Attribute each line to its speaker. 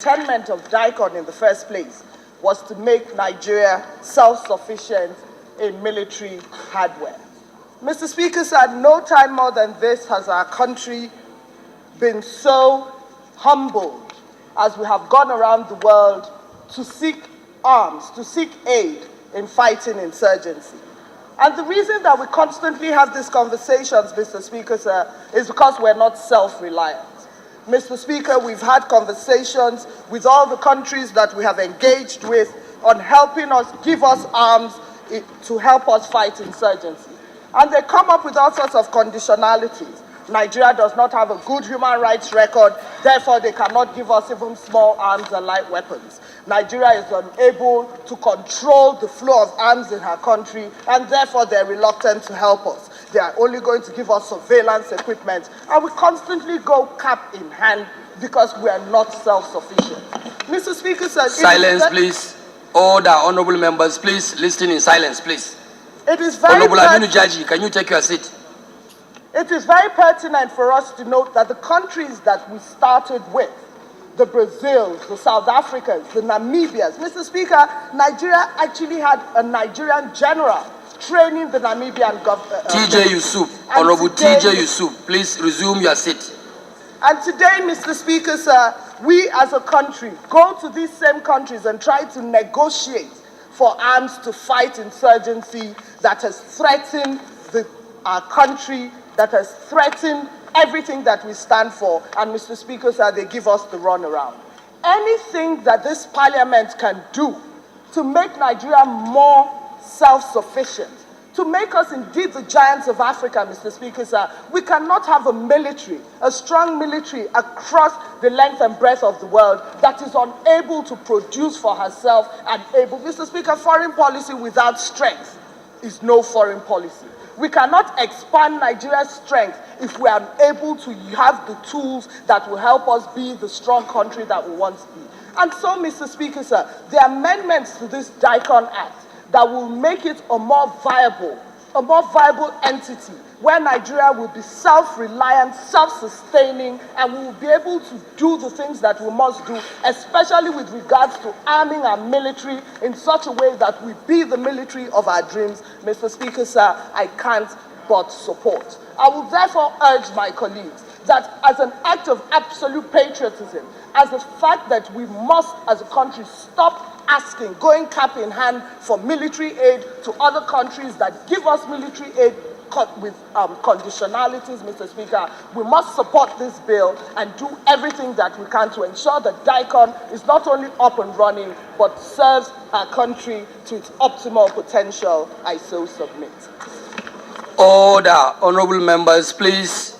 Speaker 1: Intent of DICON in the first place was to make Nigeria self-sufficient in military hardware. Mr. Speaker, at no time more than this has our country been so humbled as we have gone around the world to seek arms, to seek aid in fighting insurgency. And the reason that we constantly have these conversations, Mr. Speaker, is because we're not self-reliant. Mr. Speaker, we've had conversations with all the countries that we have engaged with on helping us, give us arms to help us fight insurgency. And they come up with all sorts of conditionalities. Nigeria does not have a good human rights record, therefore they cannot give us even small arms and light weapons. Nigeria is unable to control the flow of arms in her country, and therefore they're reluctant to help us. They are only going to give us surveillance equipment, and we constantly go cap in hand because we are not self-sufficient. Mr. Speaker, sir,
Speaker 2: silence, please. Order, honorable members, please listen in silence, please.
Speaker 1: It is very
Speaker 2: Honorable Aminu Jaji, can you take your seat?
Speaker 1: It is very pertinent for us to note that the countries that we started with, the Brazils, the South Africans, the Namibias, Mr. Speaker, Nigeria actually had a Nigerian general training the Namibian government.
Speaker 2: TJ Yusuf, Honorable TJ Yusuf, please resume your seat.
Speaker 1: And today, Mr. Speaker, sir, we as a country go to these same countries and try to negotiate for arms to fight insurgency that has threatened our country, that has threatened everything that we stand for. And Mr. Speaker, sir, they give us the runaround. Anything that this parliament can do to make Nigeria more self-sufficient, to make us indeed the giants of Africa, Mr. Speaker, sir, we cannot have a military, a strong military across the length and breadth of the world that is unable to produce for herself and able. Mr. Speaker, foreign policy without strength is no foreign policy. We cannot expand Nigeria's strength if we are unable to have the tools that will help us be the strong country that we want to be. And so, Mr. Speaker, sir, the amendments to this DICON Act that will make it a more viable entity where Nigeria will be self-reliant, self-sustaining, and we will be able to do the things that we must do, especially with regards to arming our military in such a way that we be the military of our dreams. Mr. Speaker, sir, I can't but support. I will therefore urge my colleagues that as an act of absolute patriotism, as the fact that we must, as a country, stop asking, going cap in hand for military aid to other countries that give us military aid with conditionalities, Mr. Speaker, we must support this bill and do everything that we can to ensure that DICON is not only up and running, but serves our country to its optimal potential. I so submit.
Speaker 2: Order, honorable members, please.